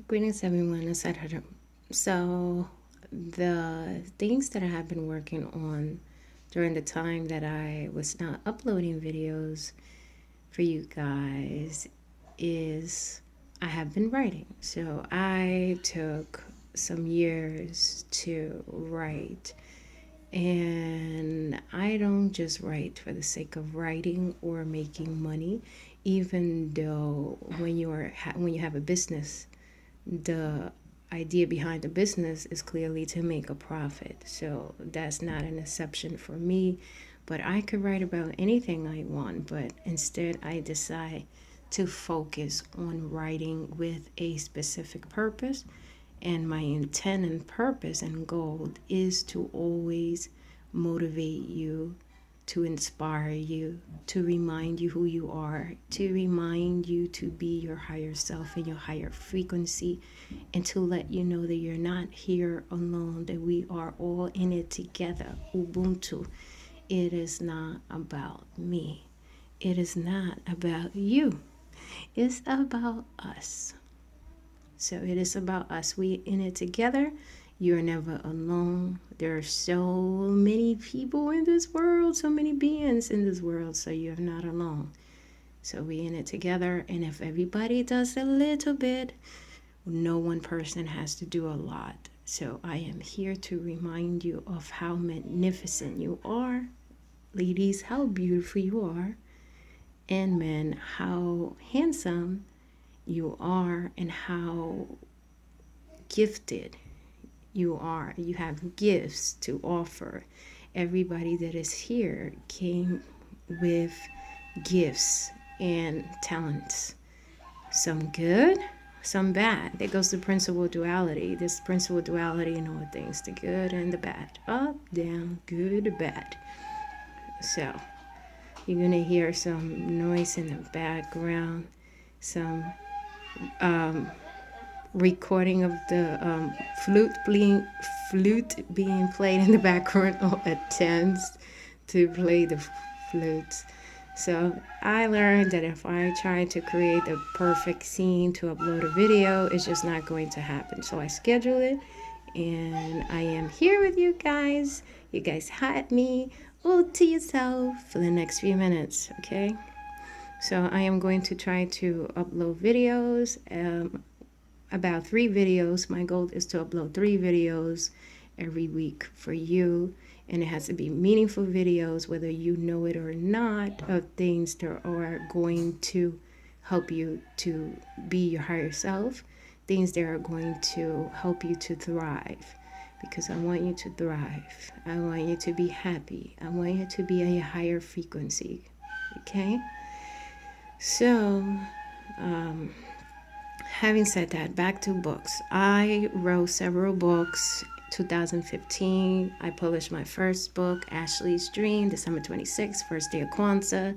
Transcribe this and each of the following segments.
Greetings, everyone. So, the things that I have been working on during the time that I was not uploading videos for you guys is I have been writing. So, I took some years to write, and I don't just write for the sake of writing or making money, even though when you have a business, the idea behind the business is clearly to make a profit. So that's not an exception for me. But I could write about anything I want, but instead I decide to focus on writing with a specific purpose. And my intent and purpose and goal is to always motivate you, to inspire you, to remind you who you are, to remind you to be your higher self and your higher frequency, and to let you know that you're not here alone, that we are all in it together. Ubuntu. It is not about me. It is not about you. It's about us. So it is about us. We in it together. You're never alone. There are so many people in this world, so many beings in this world, so you're not alone. So we in it together, and if everybody does a little bit, no one person has to do a lot. So I am here to remind you of how magnificent you are, ladies, how beautiful you are, and men, how handsome you are, and how gifted you are. You have gifts to offer. Everybody that is here came with gifts and talents, some good, some bad. There goes the principle duality. This principle duality in all things, the good and the bad, up, down, good, bad. So you're gonna hear some noise in the background, some recording of the flute being played in the background, or attempts to play the flutes. So I learned that if I try to create the perfect scene to upload a video, it's just not going to happen. So I schedule it, and I am here with you guys. You guys had me all to yourself for the next few minutes, okay? So I am going to try to upload videos, about 3 videos. My goal is to upload 3 videos every week for you. And it has to be meaningful videos, whether you know it or not, of things that are going to help you to be your higher self, things that are going to help you to thrive. Because I want you to thrive. I want you to be happy. I want you to be at a higher frequency. Okay? So, having said that, back to books. I wrote several books. 2015, I published my first book, Ashley's Dream, December 26th, first day of Kwanzaa,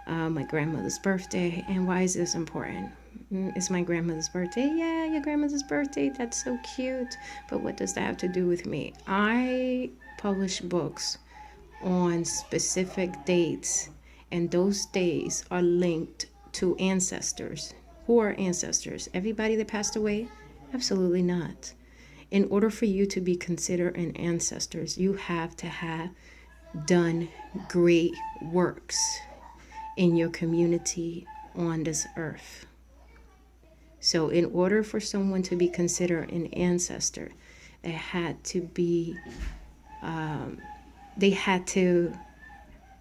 my grandmother's birthday. And why is this important? It's my grandmother's birthday. Yeah, your grandmother's birthday. That's so cute. But what does that have to do with me? I publish books on specific dates, and those days are linked to ancestors. Who are ancestors? Everybody that passed away? Absolutely not. In order for you to be considered an ancestor, you have to have done great works in your community on this earth. So in order for someone to be considered an ancestor, they had to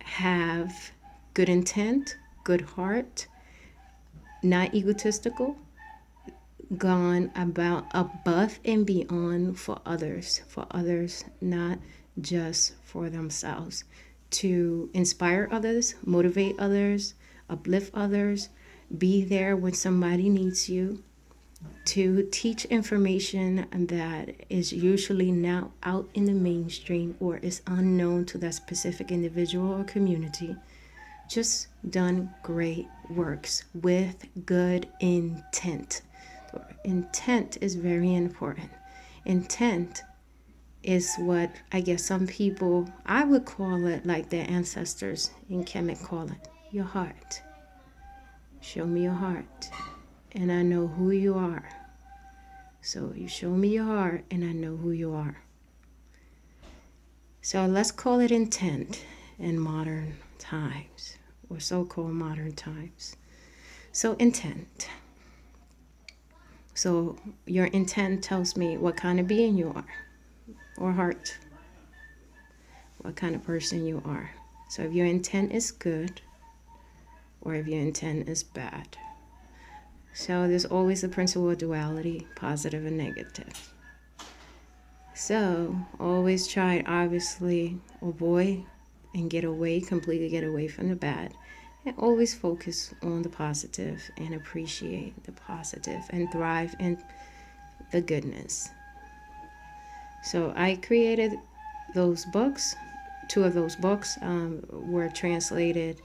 have good intent, good heart, not egotistical, gone about above and beyond for others, not just for themselves, to inspire others, motivate others, uplift others, be there when somebody needs you, to teach information that is usually now out in the mainstream or is unknown to that specific individual or community. Just done great works with good intent. Intent is very important. Intent is what I guess some people, I would call it like their ancestors in Kemet call it, your heart. Show me your heart, and I know who you are. So you show me your heart and I know who you are. So let's call it intent in modern times, or so-called modern times. So intent. So your intent tells me what kind of being you are, or heart, what kind of person you are. So if your intent is good, or if your intent is bad. So there's always the principle of duality, positive and negative. So always try, obviously, avoid and completely get away from the bad. And always focus on the positive and appreciate the positive and thrive in the goodness. So I created those books. Two of those books were translated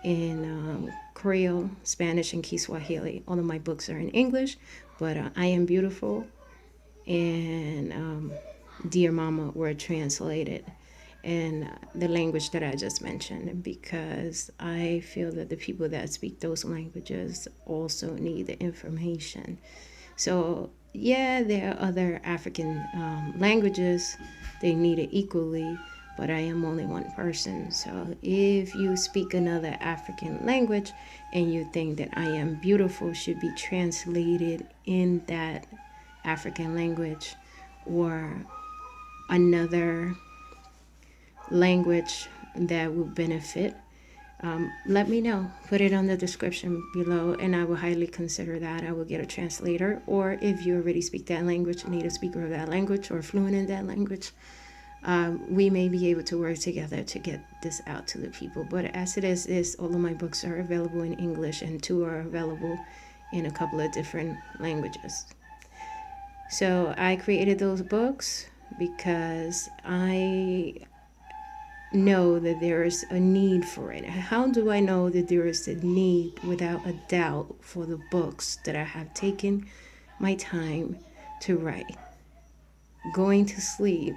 in Creole, Spanish, and Kiswahili. All of my books are in English, but I Am Beautiful and Dear Mama were translated in the language that I just mentioned, because I feel that the people that speak those languages also need the information. So yeah, there are other African languages, they need it equally, but I am only one person. So if you speak another African language and you think that I Am Beautiful should be translated in that African language, or another language that will benefit, let me know. Put it on the description below and I will highly consider that. I will get a translator, or if you already speak that language, need a speaker of that language or fluent in that language, we may be able to work together to get this out to the people. But as it is, all of my books are available in English and two are available in a couple of different languages. So I created those books because I know that there is a need for it. How do I know that there is a need? Without a doubt, for the books that I have taken my time to write. Going to sleep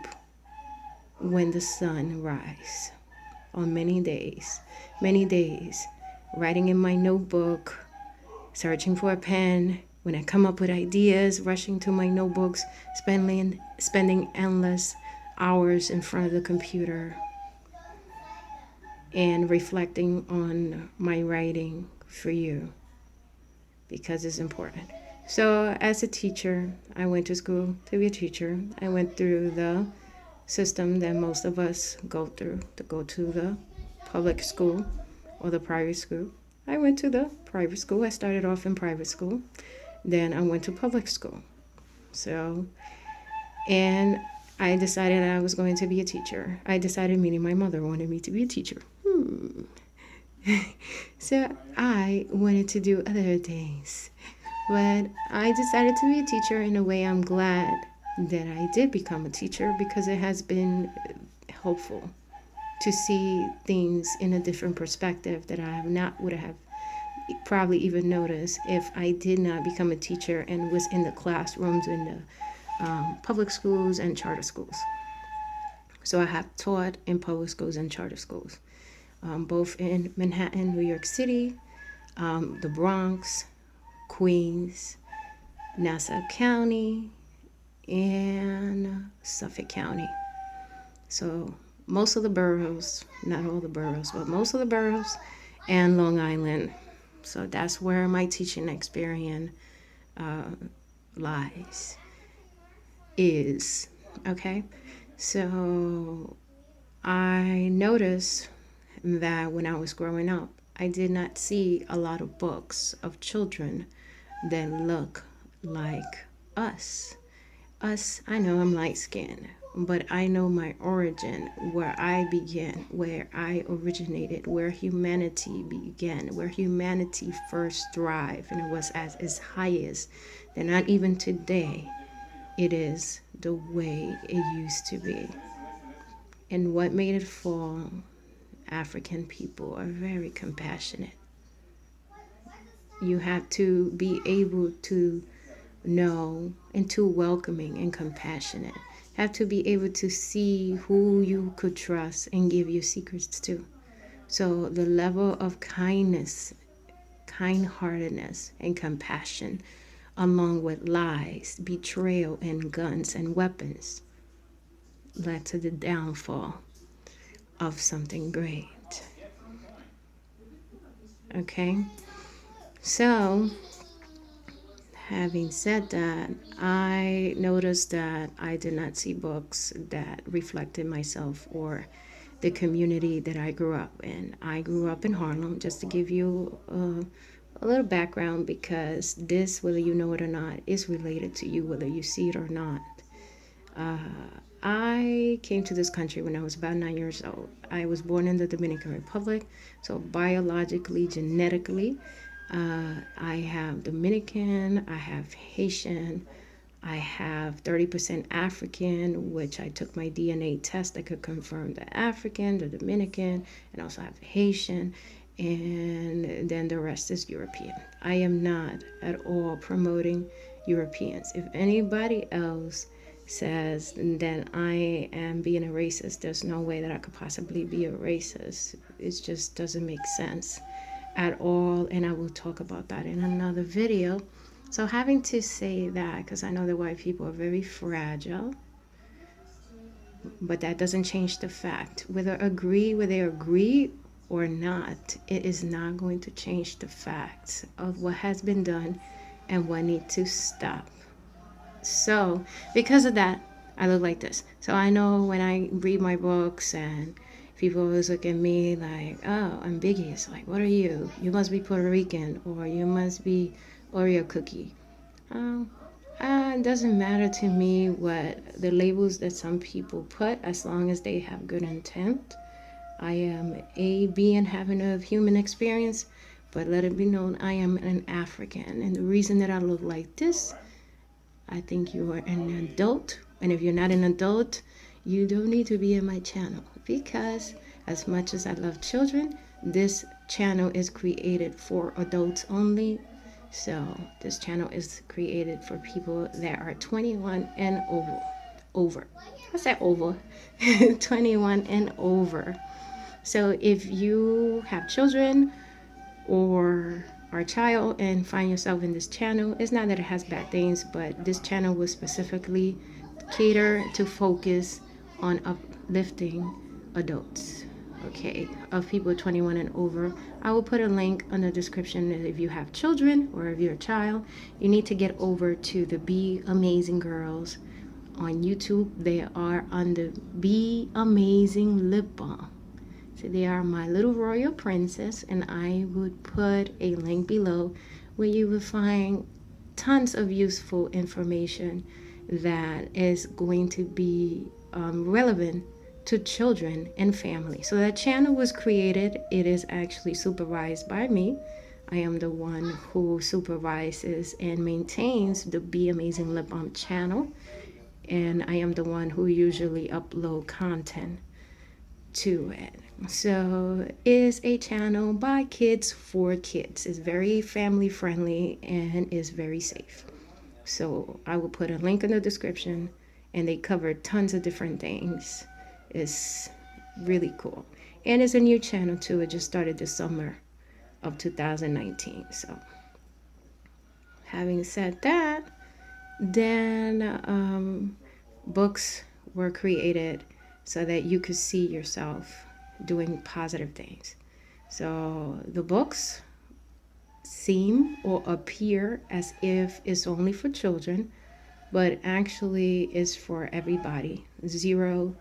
when the sun rises on many days, writing in my notebook, searching for a pen. When I come up with ideas, rushing to my notebooks, spending endless hours in front of the computer and reflecting on my writing for you, because it's important. So as a teacher, I went to school to be a teacher. I went through the system that most of us go through, to go to the public school or the private school. I went to the private school. I started off in private school. Then I went to public school. And I decided I was going to be a teacher. I decided, meaning my mother wanted me to be a teacher. So I wanted to do other things. But I decided to be a teacher. In a way, I'm glad that I did become a teacher, because it has been helpful to see things in a different perspective that I would have probably even noticed if I did not become a teacher and was in the classrooms in the public schools and charter schools. So I have taught in public schools and charter schools, both in Manhattan, New York City, the Bronx, Queens, Nassau County, and Suffolk County. So most of the boroughs, not all the boroughs, but most of the boroughs, and Long Island. So that's where my teaching experience is. Okay? So I noticed that when I was growing up, I did not see a lot of books of children that look like us. I know I'm light skinned, but I know my origin, where I began, where I originated, where humanity began, where humanity first thrived, and it was at its highest. That not even today it is the way it used to be. And what made it fall? African people are very compassionate. You have to be able to know, and too welcoming and compassionate. Have to be able to see who you could trust and give your secrets to. So the level of kindness, kind-heartedness, and compassion along with lies, betrayal, and guns and weapons, led to the downfall of something great. Okay? So, having said that, I noticed that I did not see books that reflected myself or the community that I grew up in. I grew up in Harlem, just to give you a little background, because this, whether you know it or not, is related to you, whether you see it or not. I came to this country when I was about 9 years old. I was born in the Dominican Republic, so biologically, genetically, I have Dominican, I have Haitian, I have 30% African, which I took my DNA test that could confirm the African, the Dominican, and also have Haitian, and then the rest is European. I am not at all promoting Europeans. If anybody else says that I am being a racist, there's no way that I could possibly be a racist. It just doesn't make sense at all, and I will talk about that in another video. So having to say that, because I know that white people are very fragile, but that doesn't change the fact. Whether they agree or not, it is not going to change the fact of what has been done and what needs to stop. So because of that, I look like this. So I know when I read my books and people always look at me like, oh, ambiguous. Like, what are you? You must be Puerto Rican, or you must be Oreo cookie. Um, it doesn't matter to me what the labels that some people put, as long as they have good intent. I am a being having a human experience, but let it be known I am an African. And the reason that I look like this, I think you are an adult. And if you're not an adult, you don't need to be in my channel, because as much as I love children, this channel is created for adults only. So this channel is created for people that are 21 and over. I said over. 21 and over. So if you have children or are a child and find yourself in this channel, it's not that it has bad things, but this channel will specifically cater to focus on uplifting adults, okay, of people 21 and over. I will put a link in the description. If you have children or if you're a child, you need to get over to the Be Amazing Girls on YouTube. They are on the Be Amazing Lip Balm. So they are my little royal princess, and I would put a link below where you will find tons of useful information that is going to be relevant to children and family. So that channel was created. It is actually supervised by me. I am the one who supervises and maintains the Be Amazing Lip Balm channel, and I am the one who usually upload content to it. So it is a channel by kids for kids. It's very family friendly and is very safe. So I will put a link in the description, and they cover tons of different things. It's really cool. And it's a new channel too. It just started this summer of 2019. So having said that, then books were created so that you could see yourself doing positive things. So the books seem or appear as if it's only for children, but actually is for everybody, 0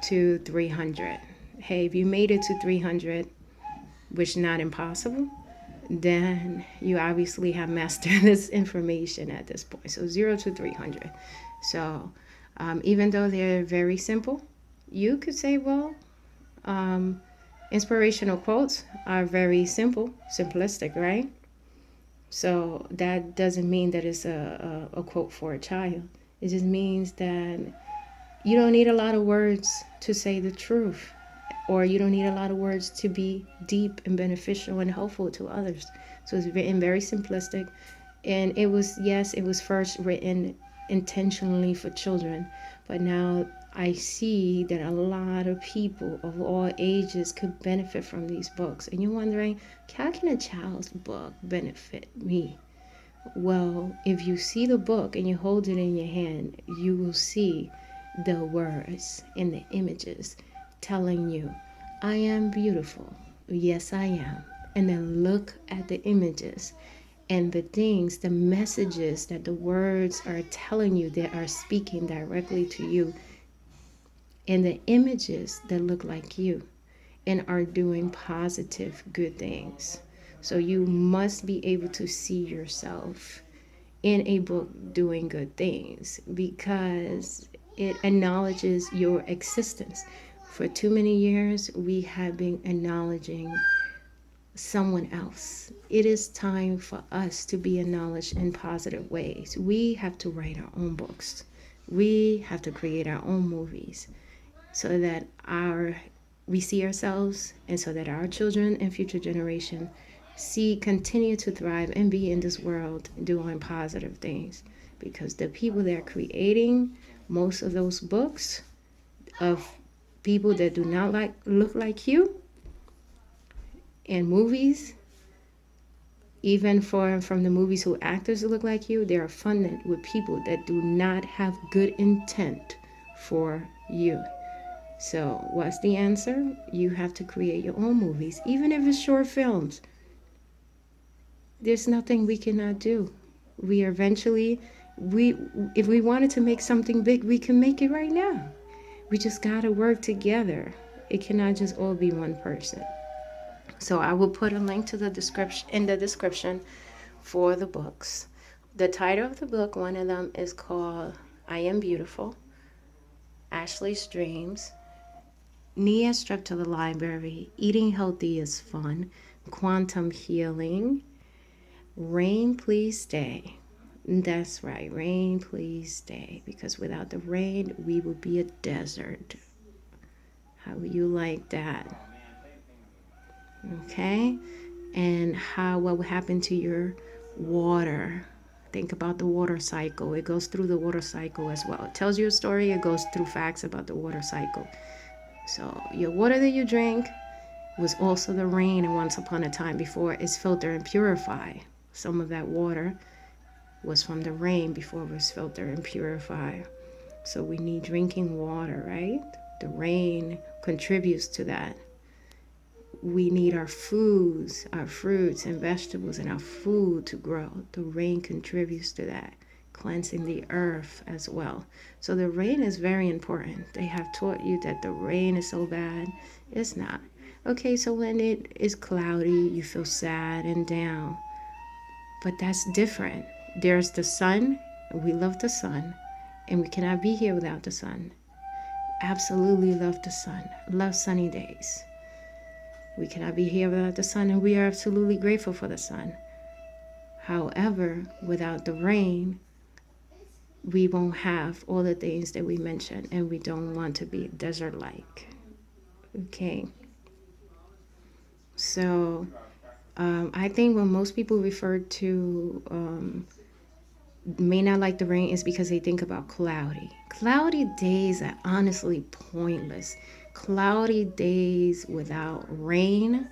to 300. Hey, if you made it to 300, which is not impossible, then you obviously have mastered this information at this point. So 0 to 300. So even though they're very simple, you could say, well, inspirational quotes are very simple, simplistic, right? So that doesn't mean that it's a quote for a child. It just means that you don't need a lot of words to say the truth, or you don't need a lot of words to be deep and beneficial and helpful to others. So it's written very simplistic. And it was first written intentionally for children, but now I see that a lot of people of all ages could benefit from these books. And you're wondering, how can a child's book benefit me? Well, if you see the book and you hold it in your hand, you will see the words and the images telling you, I am beautiful. Yes, I am. And then look at the images and the things, the messages that the words are telling you that are speaking directly to you, and the images that look like you and are doing positive, good things. So you must be able to see yourself in a book doing good things because it acknowledges your existence. For too many years, we have been acknowledging someone else. It is time for us to be acknowledged in positive ways. We have to write our own books. We have to create our own movies so that we see ourselves and so that our children and future generation continue to thrive and be in this world doing positive things, because the people that are creating most of those books of people that do not look like you in movies, even from the movies who actors who look like you, they are funded with people that do not have good intent for you. So what's the answer? You have to create your own movies, even if it's short films. There's nothing we cannot do. We are eventually, we if we wanted to make something big, we can make it right now. We just gotta work together. It cannot just all be one person. So I will put a link to the description in the description for the books. The title of the book, one of them is called I Am Beautiful, Ashley's Dreams, Nia's Trip to the Library, Eating Healthy is Fun, Quantum Healing, Rain Please Stay. That's right, rain please stay, because without the rain we would be a desert. How would you like that? Okay? And what would happen to your water? Think about the water cycle. It goes through the water cycle as well. It tells you a story, it goes through facts about the water cycle. So your water that you drink was also the rain once upon a time before it's filtered and purified. Some of that water was from the rain before it was filtered and purified. So we need drinking water, right? The rain contributes to that. We need our foods, our fruits and vegetables and our food to grow. The rain contributes to that, cleansing the earth as well. So the rain is very important. They have taught you that the rain is so bad. It's not. Okay, so when it is cloudy, you feel sad and down. But that's different. There's the sun. We love the sun. And we cannot be here without the sun. Absolutely love the sun. Love sunny days. We cannot be here without the sun, and we are absolutely grateful for the sun. However, without the rain, we won't have all the things that we mentioned, and we don't want to be desert-like. Okay. So, I think when most people refer to may not like the rain is because they think about cloudy. Cloudy days are honestly pointless. Cloudy days without rain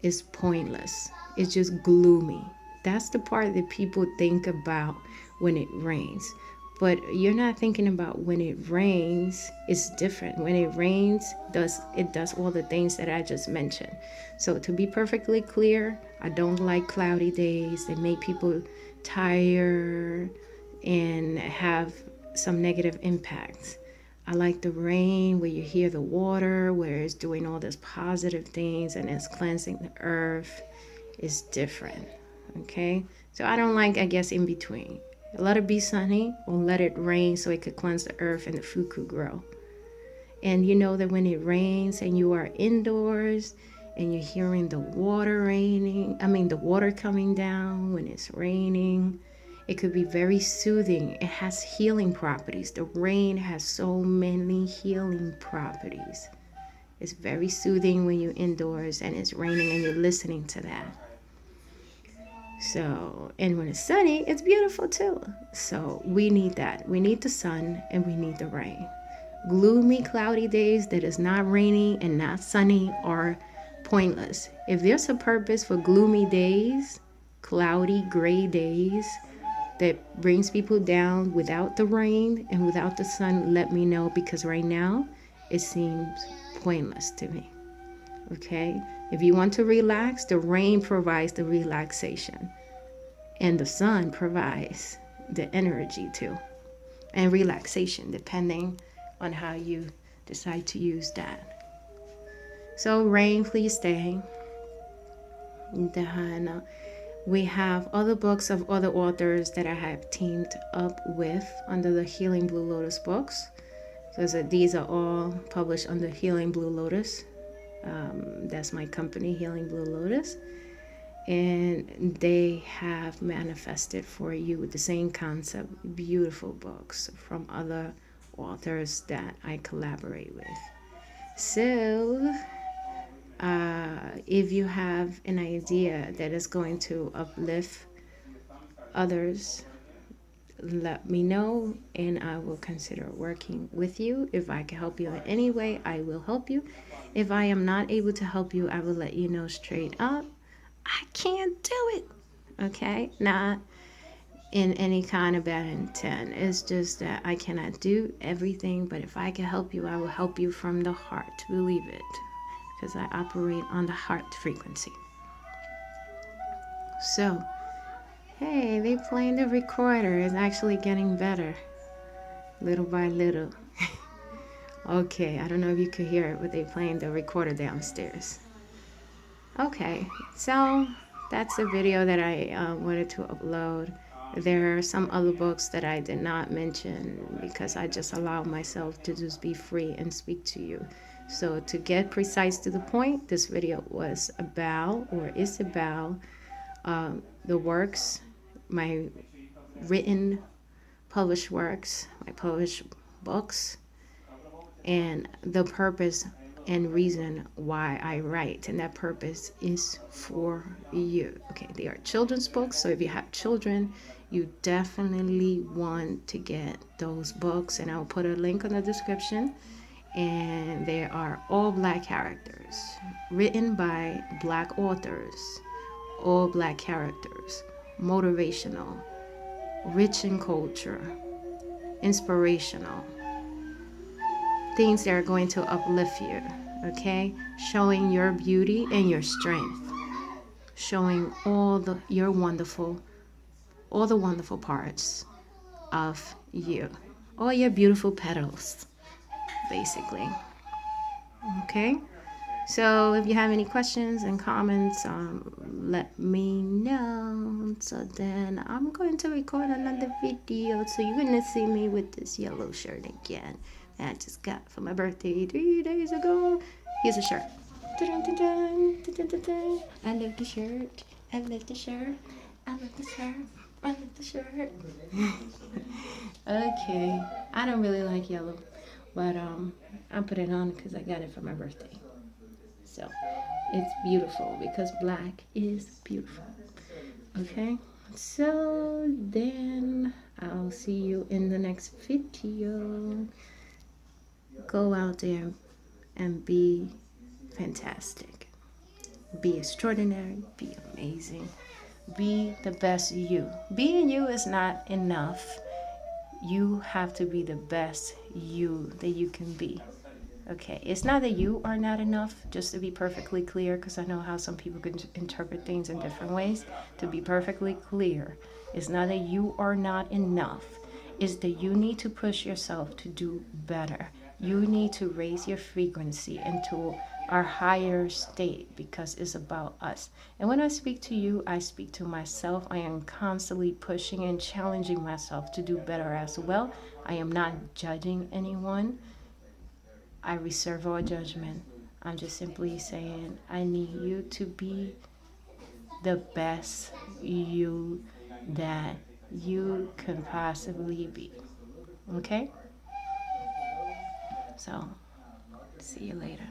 is pointless. It's just gloomy. That's the part that people think about when it rains. But you're not thinking about when it rains. It's different. When it rains, it does all the things that I just mentioned. So to be perfectly clear, I don't like cloudy days. They make people tired and have some negative impacts. I like the rain where you hear the water, where it's doing all these positive things and it's cleansing the earth. It's different. Okay? So I don't like, I guess, in between. Let it be sunny or let it rain so it could cleanse the earth and the food could grow. And you know that when it rains and you are indoors and you're hearing the water the water coming down when it's raining, it could be very soothing. It has healing properties. The rain has so many healing properties. It's very soothing when you're indoors and it's raining and you're listening to that. So, and when it's sunny, it's beautiful too. So we need that. We need the sun and we need the rain. Gloomy, cloudy days that is not rainy and not sunny are pointless. If there's a purpose for gloomy days, cloudy, gray days that brings people down without the rain and without the sun, let me know, because right now it seems pointless to me. Okay? If you want to relax, the rain provides the relaxation, and the sun provides the energy too, and relaxation, depending on how you decide to use that. So, rain, please stay. Then, we have other books of other authors that I have teamed up with under the Healing Blue Lotus books, because these are all published under Healing Blue Lotus. That's my company, Healing Blue Lotus. And they have manifested for you with the same concept, beautiful books from other authors that I collaborate with. So, if you have an idea that is going to uplift others, let me know and I will consider working with you. If I can help you in any way, I will help you. If I am not able to help you, I will let you know straight up. I can't do it. Okay? Not in any kind of bad intent. It's just that I cannot do everything, but if I can help you, I will help you from the heart. Believe it. Because I operate on the heart frequency. So, hey, they playing the recorder. It's actually getting better, little by little. Okay, I don't know if you could hear it, but they playing the recorder downstairs. Okay, so that's a video that I wanted to upload. There are some other books that I did not mention because I just allowed myself to just be free and speak to you. So to get precise to the point, this video was about, or is about, the works, my written, published works, my published books, and the purpose and reason why I write. And that purpose is for you. Okay, they are children's books, so if you have children, you definitely want to get those books, and I'll put a link in the description. And they are all Black characters, written by Black authors, all Black characters, motivational, rich in culture, inspirational, things that are going to uplift you, okay? Showing your beauty and your strength, showing all the wonderful parts of you, all your beautiful petals, basically. Okay? So if you have any questions and comments, let me know. So then I'm going to record another video. So you're going to see me with this yellow shirt again that I just got for my birthday 3 days ago. Here's a shirt. Dun-dun-dun-dun, dun-dun-dun-dun. I love the shirt. I love the shirt. I love the shirt. I love the shirt. Okay. I don't really like yellow, but I put it on because I got it for my birthday. So it's beautiful because Black is beautiful. Okay, so then I'll see you in the next video. Go out there and be fantastic. Be extraordinary. Be amazing. Be the best you. Being you is not enough. You have to be the best you that you can be. Okay, it's not that you are not enough, just to be perfectly clear, because I know how some people can interpret things in different ways. To be perfectly clear, it's not that you are not enough. It's that you need to push yourself to do better. You need to raise your frequency into our higher state because it's about us. And when I speak to you, I speak to myself. I am constantly pushing and challenging myself to do better as well. I am not judging anyone. I reserve all judgment. I'm just simply saying I need you to be the best you that you can possibly be. Okay? So, see you later.